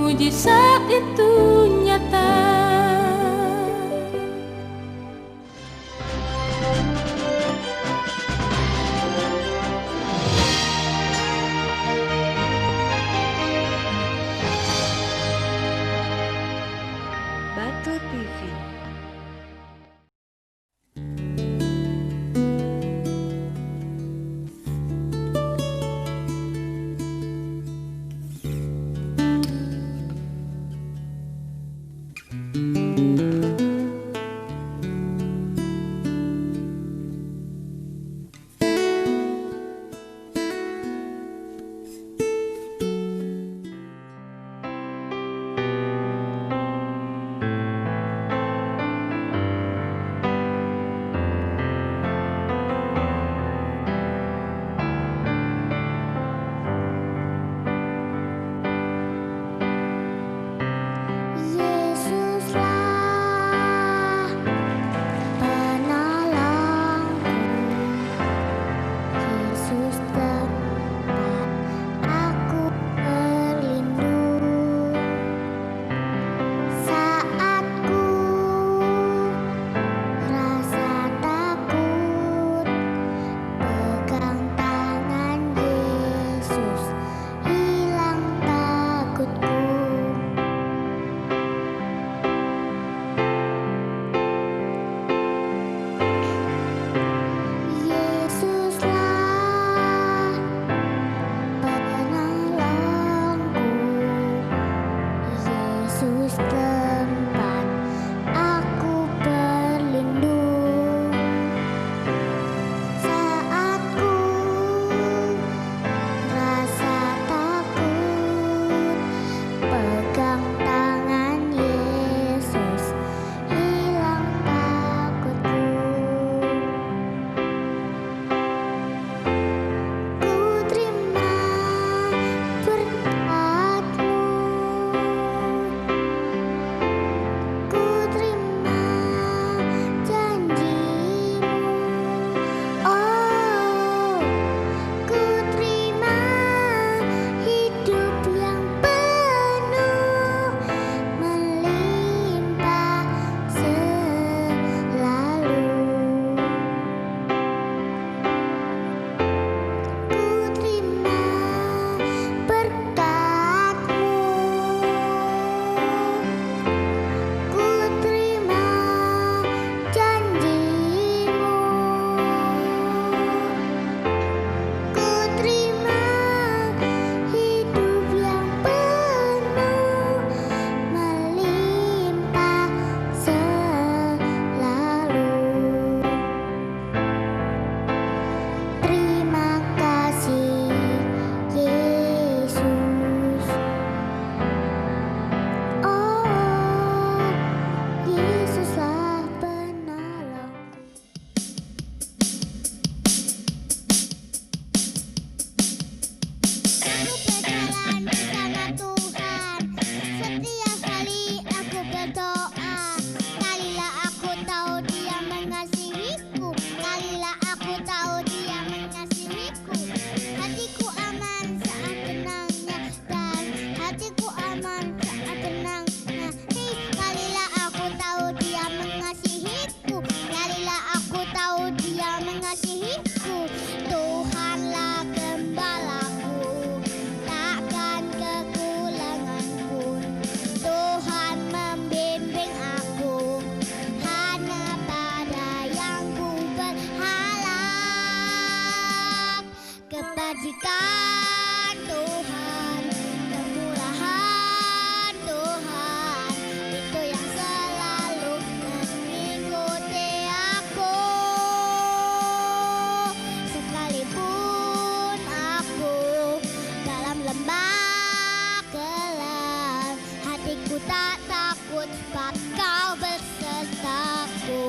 mujizat itu nyata. Batu TV. Kebajikan Tuhan, kemurahan Tuhan, itu yang selalu mengikuti aku. Sekalipun aku dalam lembah gelap, hatiku tak takut sebab Kau besertaku.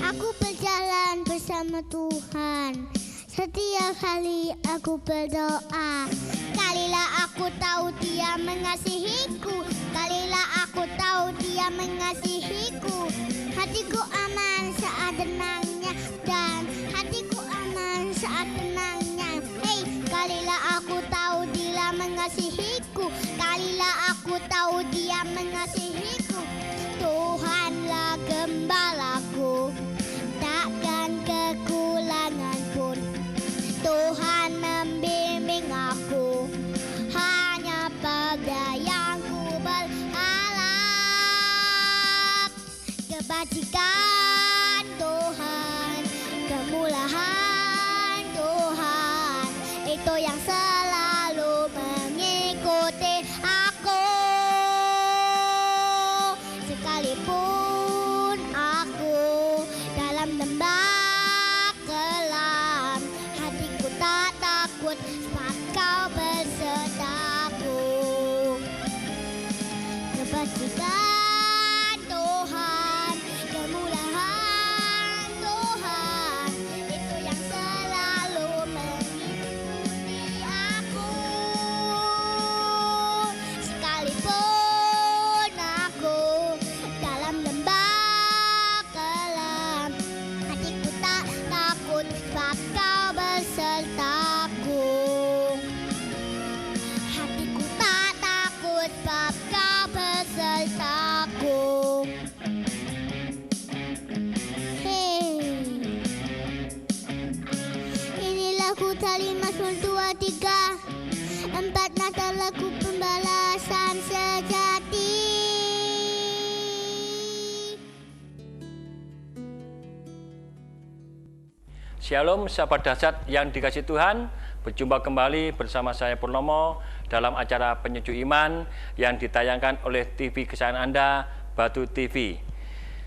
Aku berjalan bersama Tuhan, setiap kali aku berdoa. Kalilah aku tahu Dia mengasihiku, kalilah aku tahu Dia mengasihiku. Hatiku aman saat tenangnya, dan hatiku aman saat tenang. mengasihiku. Kalilah aku tahu Dia mengasihiku. Tuhanlah gembalaku, takkan kekurangan pun. Tuhan membimbing aku, hanya pada yang ku berharap. Kebajikan Tuhan, kemurahan Tuhan, itu yang selalu mengikuti aku. Sekalipun aku dalam lembah kelam, hatiku tak takut sebab Kau bersertaku. Kebajikan Tuhan, kemurahan Tuhan, itu yang selalu mengikuti aku. Sekalipun aku dalam lembah kelam, hatiku tak takut sebab Kau bersertaku. Hatiku tak takut sebab Kau bersertaku. Hey. Inilah ku tali Mazmur 23, 4 nada lagu pembalasan sejati. Shalom sahabat dahsyat yang dikasihi Tuhan, berjumpa kembali bersama saya Purnomo dalam acara Penyejuk Iman yang ditayangkan oleh TV kesayangan Anda, Batu TV.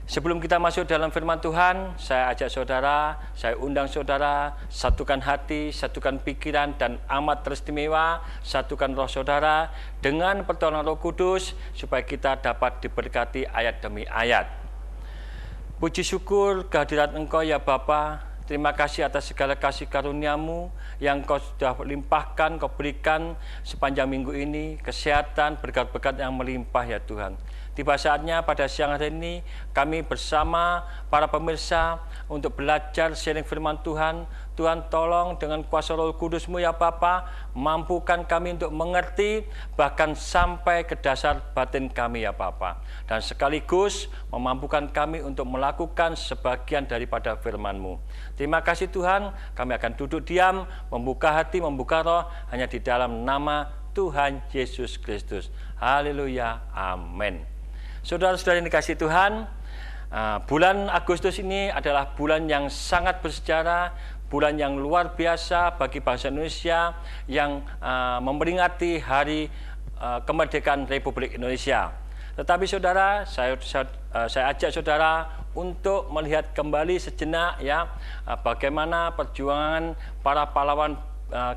Sebelum kita masuk dalam firman Tuhan, saya ajak saudara, saya undang saudara, satukan hati, satukan pikiran, dan amat teristimewa, satukan roh saudara dengan pertolongan Roh Kudus supaya kita dapat diberkati ayat demi ayat. Puji syukur kehadirat Engkau ya Bapa. Terima kasih atas segala kasih karunia-Mu yang Kau sudah limpahkan, Kau berikan sepanjang minggu ini, kesehatan, berkat-berkat yang melimpah ya Tuhan. Tiba saatnya pada siang hari ini kami bersama para pemirsa untuk belajar sharing firman Tuhan. Tuhan tolong dengan kuasa Roh Kudus-Mu ya Bapa, mampukan kami untuk mengerti bahkan sampai ke dasar batin kami ya Bapa. Dan sekaligus memampukan kami untuk melakukan sebagian daripada firman-Mu. Terima kasih Tuhan, kami akan duduk diam, membuka hati, membuka roh hanya di dalam nama Tuhan Yesus Kristus. Haleluya, amin. Saudara-saudara yang dikasihi Tuhan, bulan Agustus ini adalah bulan yang sangat bersejarah, bulan yang luar biasa bagi bangsa Indonesia yang memperingati hari kemerdekaan Republik Indonesia. Tetapi saudara, saya ajak saudara untuk melihat kembali sejenak ya, bagaimana perjuangan para pahlawan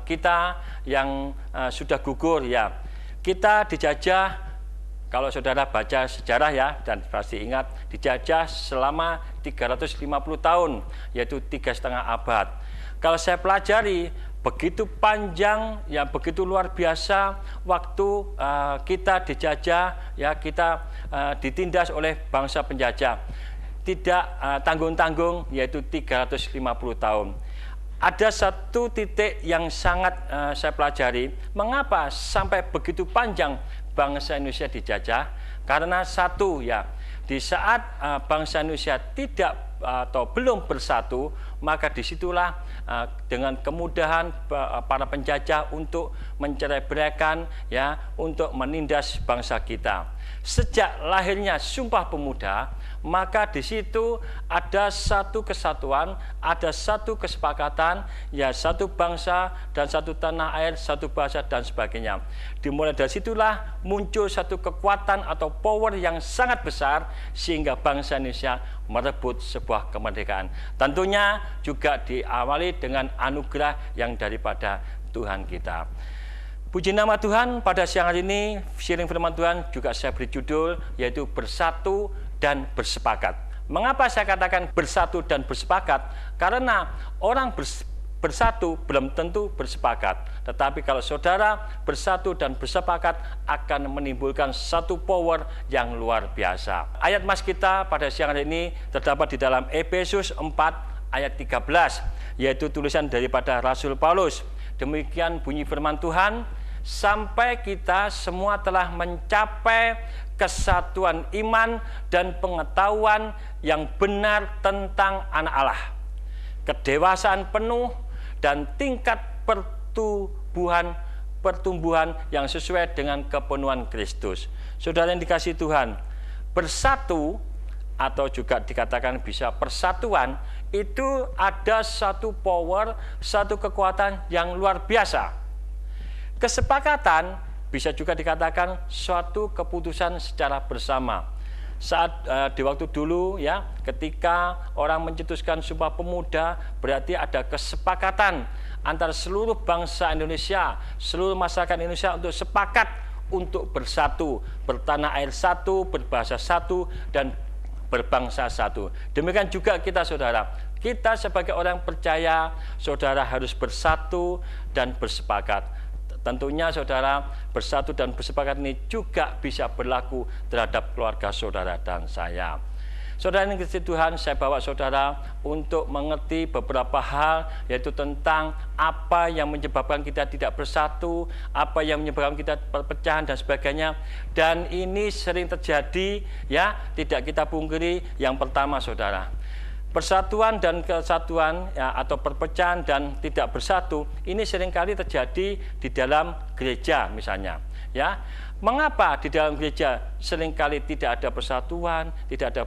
kita yang sudah gugur ya. Kita dijajah. Kalau saudara baca sejarah ya, dan pasti ingat, dijajah selama 350 tahun, yaitu 3,5 abad. Kalau saya pelajari, begitu panjang, ya begitu luar biasa waktu kita dijajah, ya kita ditindas oleh bangsa penjajah. Tidak tanggung-tanggung, yaitu 350 tahun. Ada satu titik yang sangat saya pelajari, mengapa sampai begitu panjang bangsa Indonesia dijajah? Karena satu ya, di saat bangsa Indonesia tidak atau belum bersatu, maka disitulah dengan kemudahan para penjajah untuk mencerai-beraikan ya, untuk menindas bangsa kita. Sejak lahirnya Sumpah Pemuda, maka di situ ada satu kesatuan, ada satu kesepakatan, ya satu bangsa dan satu tanah air, satu bahasa dan sebagainya. Dimulai dari situlah muncul satu kekuatan atau power yang sangat besar sehingga bangsa Indonesia merebut sebuah kemerdekaan. Tentunya juga diawali dengan anugerah yang daripada Tuhan kita. Puji nama Tuhan, pada siang hari ini sharing firman Tuhan juga saya beri judul yaitu bersatu dan bersepakat. Mengapa saya katakan bersatu dan bersepakat? Karena orang bersatu belum tentu bersepakat. Tetapi kalau saudara bersatu dan bersepakat akan menimbulkan satu power yang luar biasa. Ayat mas kita pada siang hari ini terdapat di dalam Efesus 4 ayat 13, yaitu tulisan daripada Rasul Paulus. Demikian bunyi firman Tuhan, sampai kita semua telah mencapai kesatuan iman dan pengetahuan yang benar tentang Anak Allah, kedewasaan penuh dan tingkat pertumbuhan yang sesuai dengan kepenuhan Kristus. Saudara yang dikasihi Tuhan, bersatu atau juga dikatakan bisa persatuan, itu ada satu power, satu kekuatan yang luar biasa. Kesepakatan bisa juga dikatakan suatu keputusan secara bersama. Saat di waktu dulu ya, ketika orang mencetuskan Sumpah Pemuda, berarti ada kesepakatan antara seluruh bangsa Indonesia, seluruh masyarakat Indonesia untuk sepakat untuk bersatu, bertanah air satu, berbahasa satu, dan berbangsa satu. Demikian juga kita, saudara. Kita sebagai orang percaya, saudara harus bersatu dan bersepakat. Tentunya saudara, bersatu dan bersepakat ini juga bisa berlaku terhadap keluarga saudara dan saya. Saudara yang dikasihi Tuhan, saya bawa saudara untuk mengerti beberapa hal, yaitu tentang apa yang menyebabkan kita tidak bersatu, apa yang menyebabkan kita perpecahan dan sebagainya. Dan ini sering terjadi, ya, tidak kita pungkiri. Yang pertama, saudara, persatuan dan kesatuan, ya, atau perpecahan dan tidak bersatu ini seringkali terjadi di dalam gereja misalnya, ya. Mengapa di dalam gereja seringkali tidak ada persatuan, tidak ada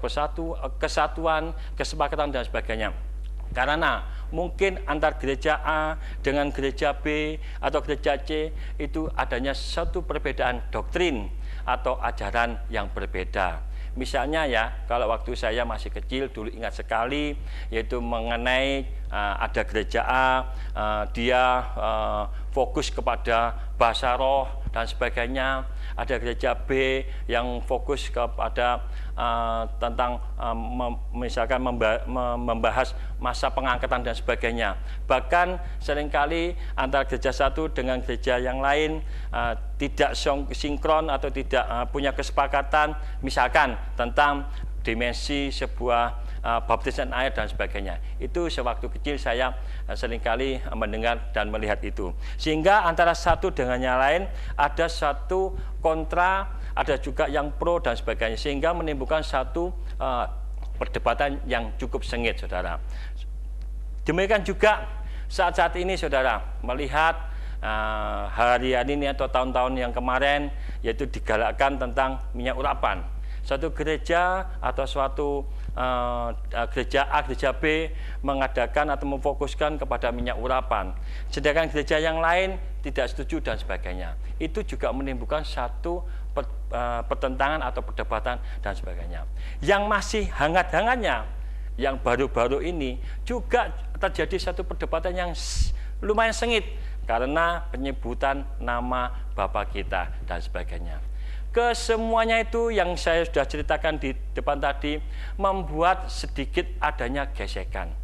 kesatuan, kesepakatan dan sebagainya? Karena mungkin antar gereja A dengan gereja B atau gereja C itu adanya satu perbedaan doktrin atau ajaran yang berbeda. Misalnya ya, kalau waktu saya masih kecil dulu ingat sekali, yaitu mengenai ada gereja A, dia fokus kepada bahasa roh dan sebagainya. Ada gereja B yang fokus kepada tentang misalkan membahas masa pengangkatan dan sebagainya. Bahkan seringkali antara gereja satu dengan gereja yang lain tidak sinkron atau tidak punya kesepakatan, misalkan tentang dimensi sebuah baptisan air dan sebagainya. Itu sewaktu kecil saya seringkali mendengar dan melihat itu. Sehingga antara satu dengan yang lain ada satu kontra, ada juga yang pro dan sebagainya. Sehingga menimbulkan satu perdebatan yang cukup sengit, saudara. Demikian juga saat-saat ini, saudara, melihat hari-hari ini atau tahun-tahun yang kemarin, yaitu digalakkan tentang minyak urapan. Suatu gereja atau suatu gereja A, gereja B mengadakan atau memfokuskan kepada minyak urapan, sedangkan gereja yang lain tidak setuju dan sebagainya. Itu juga menimbulkan satu pertentangan atau perdebatan dan sebagainya. Yang masih hangat-hangatnya, yang baru-baru ini juga terjadi satu perdebatan yang lumayan sengit karena penyebutan nama Bapa kita dan sebagainya. Kesemuanya itu yang saya sudah ceritakan di depan tadi membuat sedikit adanya gesekan.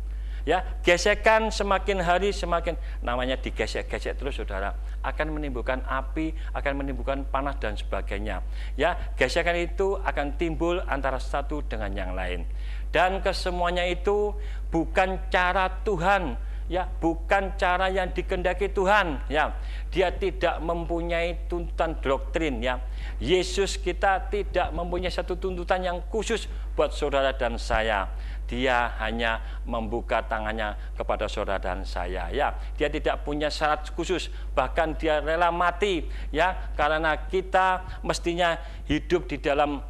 Ya, gesekan semakin hari semakin namanya digesek-gesek terus, saudara, akan menimbulkan api, akan menimbulkan panas dan sebagainya. Ya, gesekan itu akan timbul antara satu dengan yang lain. Dan kesemuanya itu bukan cara Tuhan, ya, bukan cara yang dikehendaki Tuhan, ya. Dia tidak mempunyai tuntutan doktrin, ya. Yesus kita tidak mempunyai satu tuntutan yang khusus buat saudara dan saya. Dia hanya membuka tangannya kepada saudara dan saya, ya. Dia tidak punya syarat khusus, bahkan dia rela mati, ya, karena kita mestinya hidup di dalam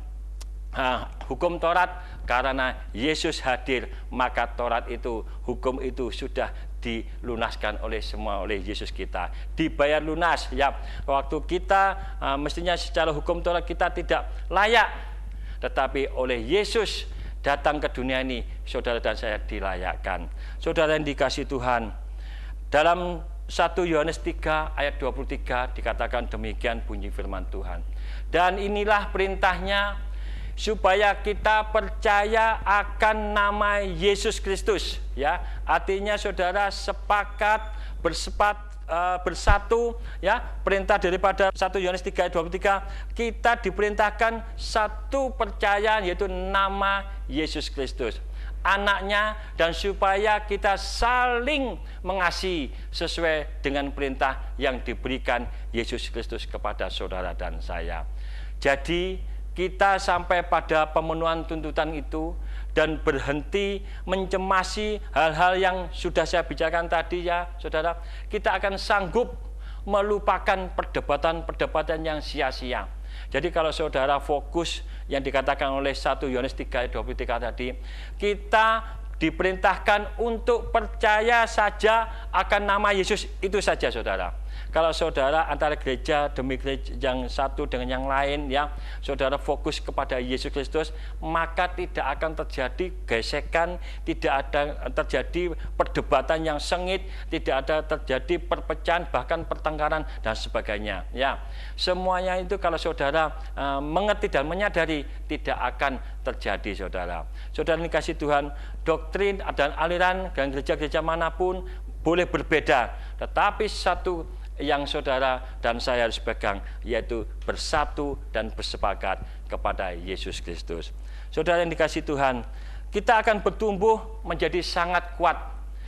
hukum Taurat. Karena Yesus hadir, maka Taurat itu, hukum itu sudah dilunaskan oleh Yesus kita, dibayar lunas, ya. Waktu kita mestinya secara hukum Taurat kita tidak layak, tetapi oleh Yesus datang ke dunia ini, saudara dan saya dilayakkan. Saudara yang dikasihi Tuhan, dalam 1 Yohanes 3 ayat 23 dikatakan demikian bunyi firman Tuhan. Dan inilah perintahnya, supaya kita percaya akan nama Yesus Kristus, ya. Artinya saudara sepakat, bersatu, ya. Perintah daripada 1 Yohanes 3 ayat 23, kita diperintahkan satu percayaan, yaitu nama Yesus Kristus. anaknya, dan supaya kita saling mengasihi sesuai dengan perintah yang diberikan Yesus Kristus kepada saudara dan saya. Jadi kita sampai pada pemenuhan tuntutan itu dan berhenti mencemasi hal-hal yang sudah saya bicarakan tadi ya saudara, kita akan sanggup melupakan perdebatan-perdebatan yang sia-sia. Jadi kalau saudara fokus yang dikatakan oleh 1 Yohanes 3:23 tadi, kita diperintahkan untuk percaya saja akan nama Yesus, itu saja saudara. Kalau saudara antara gereja demi gereja yang satu dengan yang lain ya, saudara fokus kepada Yesus Kristus, maka tidak akan terjadi gesekan, tidak ada terjadi perdebatan yang sengit, tidak ada terjadi perpecahan, bahkan pertengkaran dan sebagainya ya. Semuanya itu kalau saudara mengerti dan menyadari, tidak akan terjadi saudara. Saudara dikasih Tuhan, doktrin dan aliran dan gereja-gereja manapun boleh berbeda, tetapi satu yang saudara dan saya harus pegang, yaitu bersatu dan bersepakat kepada Yesus Kristus. Saudara yang dikasih Tuhan, kita akan bertumbuh menjadi sangat kuat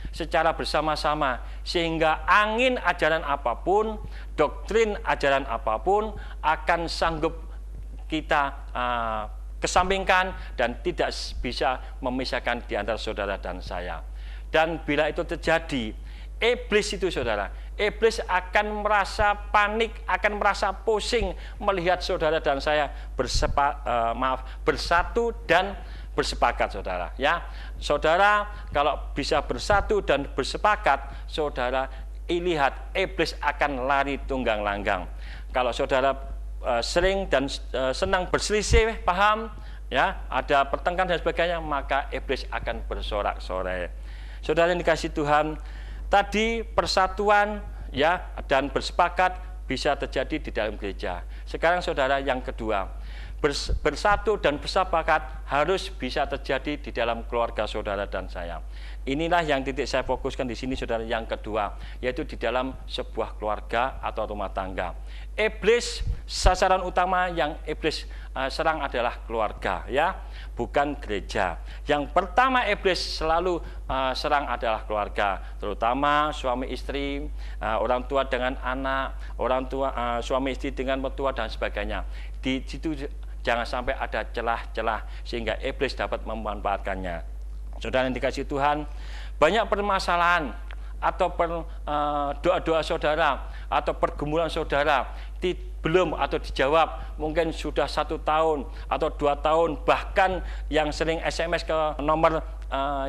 secara bersama-sama, sehingga angin ajaran apapun, doktrin ajaran apapun akan sanggup kita kesampingkan dan tidak bisa memisahkan di antara saudara dan saya. Dan bila itu terjadi, iblis itu saudara, iblis akan merasa panik, akan merasa pusing melihat saudara dan saya bersatu dan bersepakat saudara ya. Saudara kalau bisa bersatu dan bersepakat, saudara lihat iblis akan lari tunggang langgang. Kalau saudara sering dan senang berselisih paham ya, ada pertengkaran dan sebagainya, maka iblis akan bersorak-sorai. Saudara yang dikasih Tuhan, tadi persatuan ya dan bersepakat bisa terjadi di dalam gereja. Sekarang saudara yang kedua, bersatu dan bersepakat harus bisa terjadi di dalam keluarga saudara dan saya. Inilah yang titik saya fokuskan di sini saudara, yang kedua, yaitu di dalam sebuah keluarga atau rumah tangga. Iblis, sasaran utama yang iblis serang adalah keluarga ya, bukan gereja. Yang pertama iblis selalu serang adalah keluarga, terutama suami istri, orang tua dengan anak, orang tua suami istri dengan mertua dan sebagainya. Di situ jangan sampai ada celah-celah sehingga iblis dapat memanfaatkannya. Saudara yang dikasih Tuhan, banyak permasalahan atau doa-doa saudara atau pergumulan saudara belum atau dijawab mungkin sudah 1 tahun atau 2 tahun, bahkan yang sering SMS ke nomor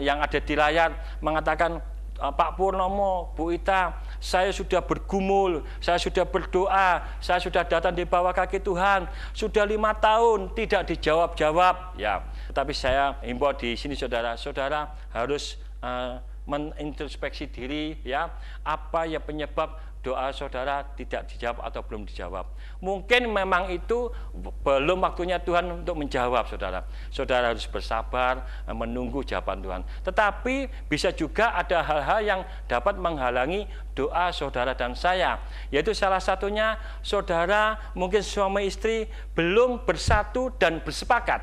yang ada di layar mengatakan, Pak Purnomo, Bu Ita, saya sudah bergumul, saya sudah berdoa, saya sudah datang di bawah kaki Tuhan, sudah 5 tahun tidak dijawab-jawab ya. Tetapi saya himbau di sini saudara harus menintrospeksi diri ya, apa ya penyebab doa saudara tidak dijawab atau belum dijawab. Mungkin memang itu belum waktunya Tuhan untuk menjawab saudara. Saudara harus bersabar menunggu jawaban Tuhan. Tetapi bisa juga ada hal-hal yang dapat menghalangi doa saudara dan saya, yaitu salah satunya saudara mungkin suami istri belum bersatu dan bersepakat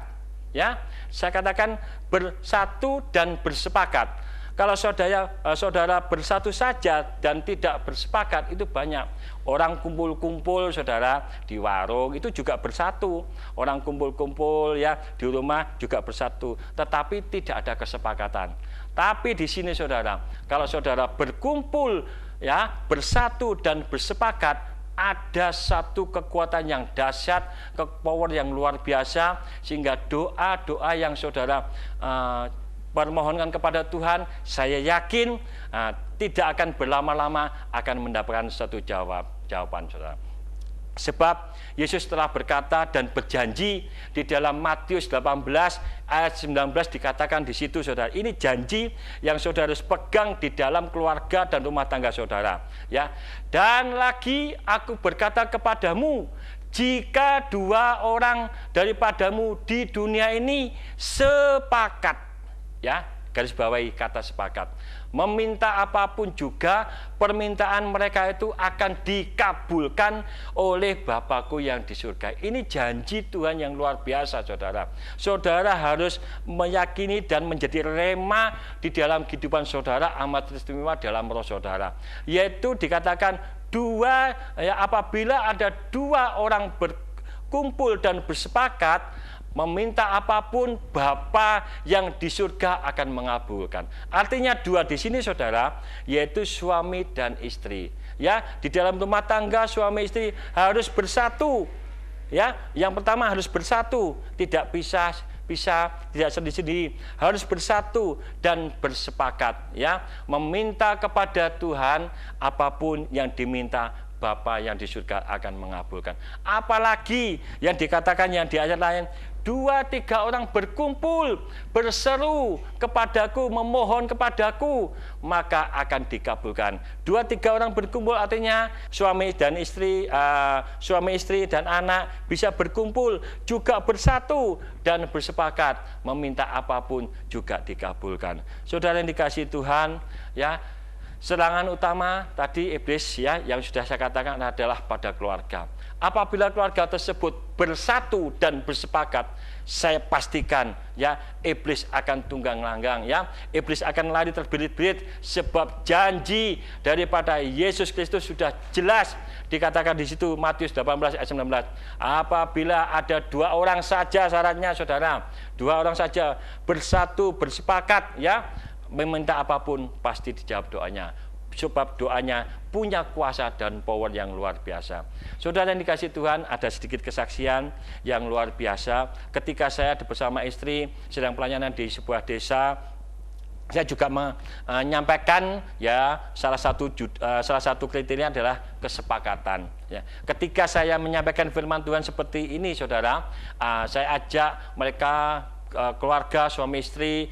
ya. Saya katakan bersatu dan bersepakat. Kalau saudara bersatu saja dan tidak bersepakat, itu banyak. Orang kumpul-kumpul saudara di warung itu juga bersatu. Orang kumpul-kumpul ya di rumah juga bersatu. Tetapi tidak ada kesepakatan. Tapi di sini saudara, kalau saudara berkumpul ya bersatu dan bersepakat, ada satu kekuatan yang dahsyat, power yang luar biasa, sehingga doa-doa yang saudara permohonkan kepada Tuhan, saya yakin tidak akan berlama-lama akan mendapatkan satu jawaban saudara. Sebab Yesus telah berkata dan berjanji di dalam Matius 18 ayat 19 dikatakan di situ saudara. Ini janji yang saudara harus pegang di dalam keluarga dan rumah tangga saudara ya. Dan lagi aku berkata kepadamu, jika 2 orang daripadamu di dunia ini sepakat ya, garis bawahi kata sepakat, meminta apapun juga permintaan mereka itu akan dikabulkan oleh Bapakku yang di surga. Ini janji Tuhan yang luar biasa, saudara. Saudara harus meyakini dan menjadi rema di dalam kehidupan saudara amat istimewa dalam roh saudara. Yaitu dikatakan apabila ada dua orang berkumpul dan bersepakat meminta apapun, Bapa yang di surga akan mengabulkan. Artinya dua di sini, saudara, yaitu suami dan istri. Ya, di dalam rumah tangga suami istri harus bersatu. Ya, yang pertama harus bersatu, tidak pisah, tidak sendiri-sendiri, harus bersatu dan bersepakat. Ya, meminta kepada Tuhan apapun yang diminta, Bapa yang di surga akan mengabulkan. Apalagi yang dikatakan yang di ayat lain, 2-3 orang berkumpul, berseru kepadaku, memohon kepadaku, maka akan dikabulkan. 2-3 orang berkumpul artinya suami istri dan anak bisa berkumpul, juga bersatu dan bersepakat, meminta apapun juga dikabulkan. Saudara yang dikasihi Tuhan, ya, serangan utama tadi iblis, ya, yang sudah saya katakan adalah pada keluarga. Apabila keluarga tersebut bersatu dan bersepakat, saya pastikan, ya, iblis akan tunggang langgang, ya, iblis akan lari terbelit-belit, sebab janji daripada Yesus Kristus sudah jelas dikatakan di situ, Matius 18 ayat 19. Apabila ada 2 orang saja, syaratnya saudara, 2 orang saja bersatu bersepakat, ya, meminta apapun pasti dijawab doanya, sebab doanya punya kuasa dan power yang luar biasa. Saudara yang dikasihi Tuhan, ada sedikit kesaksian yang luar biasa. Ketika saya bersama istri sedang pelayanan di sebuah desa, saya juga menyampaikan, ya, salah satu kriteria adalah kesepakatan. Ya. Ketika saya menyampaikan firman Tuhan seperti ini, saudara, saya ajak mereka, keluarga, suami istri,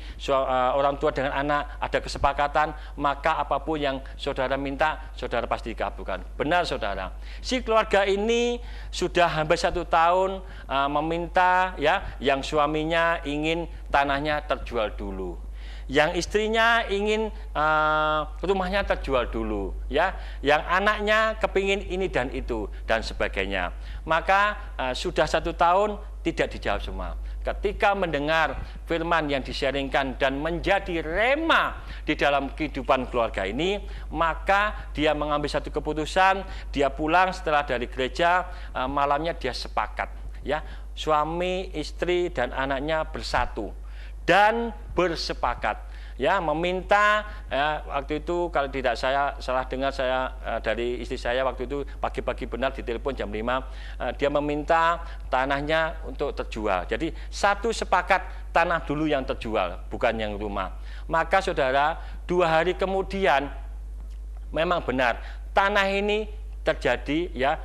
orang tua dengan anak, ada kesepakatan, maka apapun yang saudara minta, saudara pasti dikabulkan. Benar, saudara. Si keluarga ini sudah hampir 1 tahun meminta, ya, yang suaminya ingin tanahnya terjual dulu, yang istrinya ingin rumahnya terjual dulu, ya, yang anaknya kepingin ini dan itu dan sebagainya. Maka sudah 1 tahun tidak dijawab semua. Ketika mendengar firman yang disiaringkan dan menjadi rema di dalam kehidupan keluarga ini, maka dia mengambil satu keputusan. Dia pulang setelah dari gereja, malamnya dia sepakat, ya, suami, istri dan anaknya bersatu dan bersepakat, ya, meminta, ya, waktu itu kalau tidak saya salah dengar, saya dari istri saya waktu itu pagi-pagi benar ditelepon jam 5, dia meminta tanahnya untuk terjual. Jadi satu sepakat tanah dulu yang terjual, bukan yang rumah. Maka saudara, 2 hari kemudian memang benar tanah ini terjadi, ya,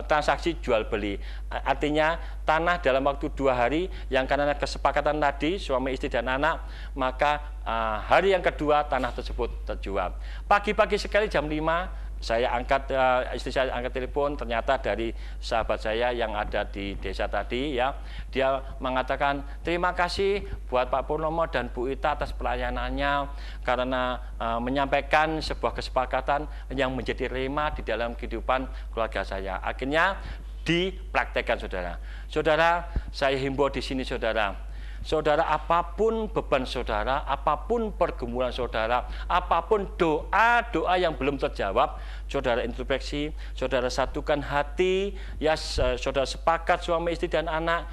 transaksi jual beli. Artinya tanah dalam waktu 2 hari yang karena kesepakatan tadi suami istri dan anak, maka hari yang kedua tanah tersebut terjual. Pagi-pagi sekali jam 5 saya angkat, istri saya angkat telepon, ternyata dari sahabat saya yang ada di desa tadi, ya, dia mengatakan terima kasih buat Pak Purnomo dan Bu Ita atas pelayanannya karena menyampaikan sebuah kesepakatan yang menjadi rema di dalam kehidupan keluarga saya. Akhirnya dipraktekkan, saudara. Saudara, saya himbau di sini, saudara. Saudara, apapun beban saudara, apapun pergumulan saudara, apapun doa yang belum terjawab, saudara introspeksi, saudara satukan hati, ya, saudara sepakat suami istri dan anak,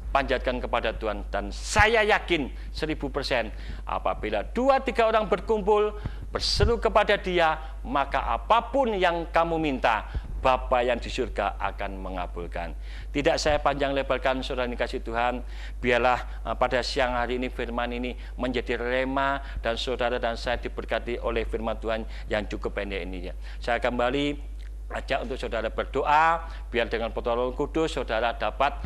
panjatkan kepada Tuhan. Dan saya yakin 1000% apabila 2-3 orang berkumpul berseru kepada Dia, maka apapun yang kamu minta, Bapa yang di surga akan mengabulkan. Tidak saya panjang lebarkan, saudara dikasihi Tuhan, biarlah pada siang hari ini firman ini menjadi rema dan saudara dan saya diberkati oleh firman Tuhan yang cukup pendek ini, ya. Saya kembali ajak untuk saudara berdoa, biar dengan pertolongan kudus saudara dapat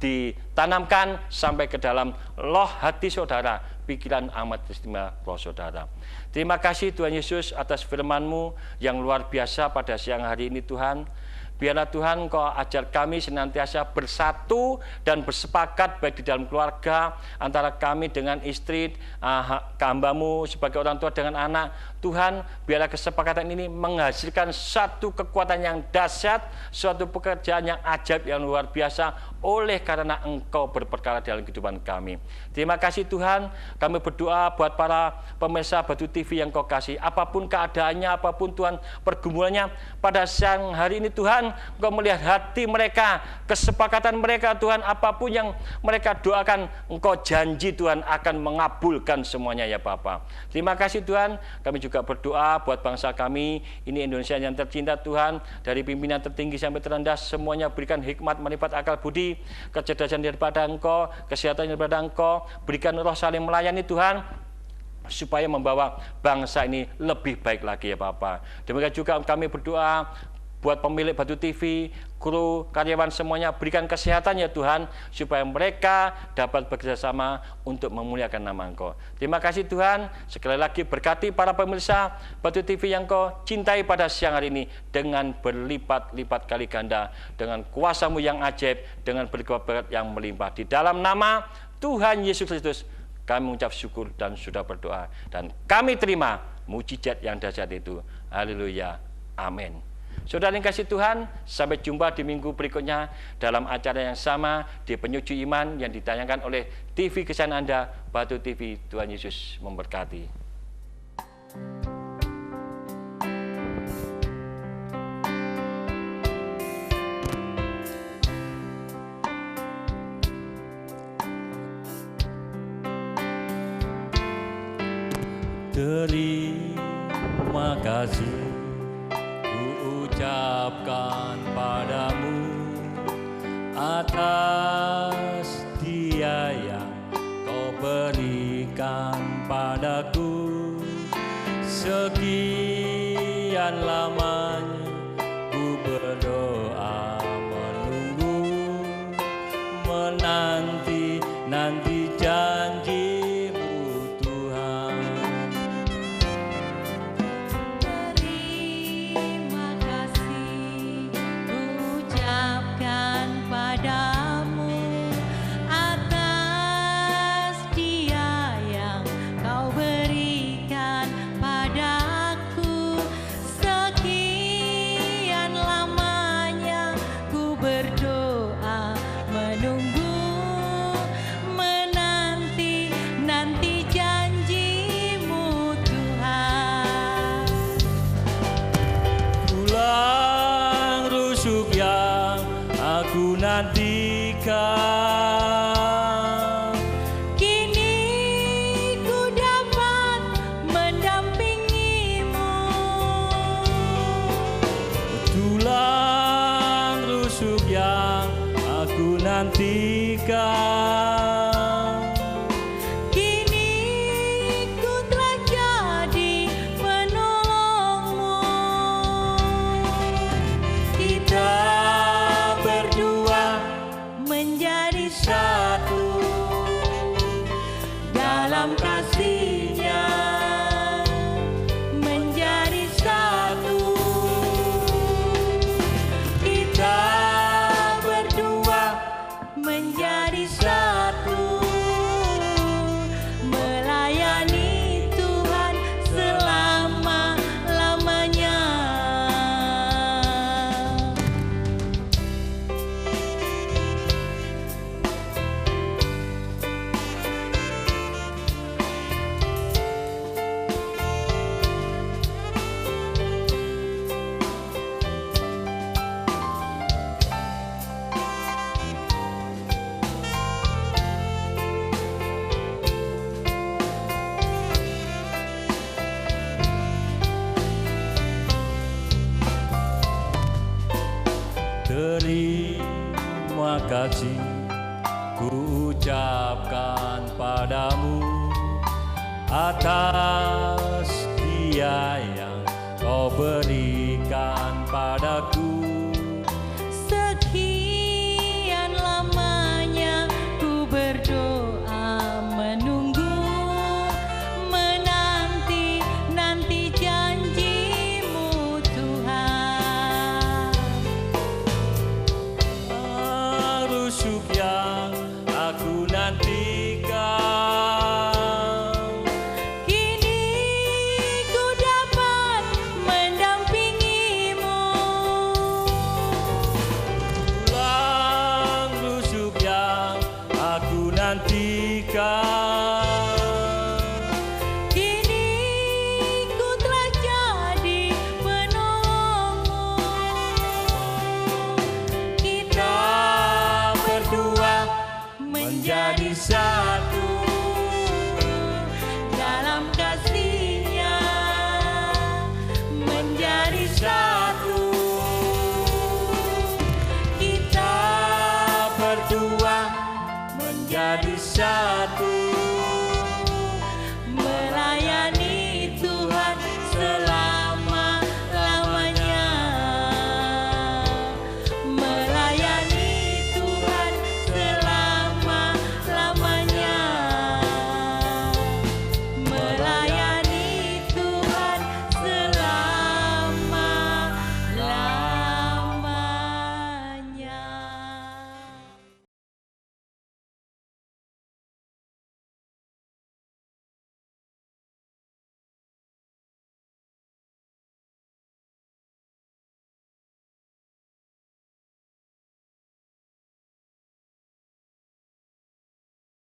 ditanamkan sampai ke dalam loh hati saudara, pikiran amat istimewa roh saudara. Terima kasih Tuhan Yesus atas firman-Mu yang luar biasa pada siang hari ini, Tuhan. Biarlah Tuhan Engkau ajar kami senantiasa bersatu dan bersepakat baik di dalam keluarga, antara kami dengan istri, hamba-Mu sebagai orang tua dengan anak. Tuhan, biarlah kesepakatan ini menghasilkan satu kekuatan yang dahsyat, suatu pekerjaan yang ajaib, yang luar biasa, oleh karena Engkau berperkara dalam kehidupan kami. Terima kasih Tuhan, kami berdoa buat para pemirsa Batu TV yang Kau kasih. Apapun keadaannya, apapun Tuhan pergumulannya, pada siang hari ini Tuhan, Engkau melihat hati mereka, kesepakatan mereka Tuhan, apapun yang mereka doakan, Engkau janji Tuhan akan mengabulkan semuanya ya Bapa. Terima kasih Tuhan, kami juga berdoa buat bangsa kami, ini Indonesia yang tercinta Tuhan, dari pimpinan tertinggi sampai terendah, semuanya berikan hikmat, marifat, akal budi, kecerdasan daripada Engkau, kesehatan daripada Engkau, berikan roh saling melayani Tuhan, supaya membawa bangsa ini lebih baik lagi ya Bapak. Demikian juga kami berdoa buat pemilik Batu TV, kru, karyawan semuanya, berikan kesehatan ya Tuhan, supaya mereka dapat bekerjasama untuk memuliakan nama Engkau. Terima kasih Tuhan, sekali lagi berkati para pemirsa Batu TV yang Kau cintai pada siang hari ini, dengan berlipat-lipat kali ganda, dengan kuasa-Mu yang ajaib, dengan berkat yang melimpah. Di dalam nama Tuhan Yesus Kristus, kami mengucap syukur dan sudah berdoa. Dan kami terima mujizat yang dahsyat itu. Haleluya. Amin. Saudara yang kasih Tuhan, sampai jumpa di minggu berikutnya dalam acara yang sama di Penyuci Iman yang ditayangkan oleh TV kesayangan Anda, Batu TV. Tuhan Yesus memberkati. Terima kasih ucapkan padamu atas dia yang Kau berikan padaku. Sekian lamanya ku berdoa, menunggu, menanti janji-Mu Tuhan. Terima kasih ucapkan padamu atas dia yang Kau berikan padaku. Sekian lamanya ku berdoa, menunggu, menanti janji-Mu Tuhan. Tulang rusuk yang aku nantikan, Kini ku dapat mendampingi-Mu. tulang rusuk yang aku nantikan. Kini ku telah jadi penolong-Mu. Kita berdua Menjadi satu dalam kasih-Nya, menjadi satu. kita berdua Menjadi satu, melayani Tuhan selama-lamanya. Terima kasih ku ucapkan padamu atas dia yang Kau berikan padaku.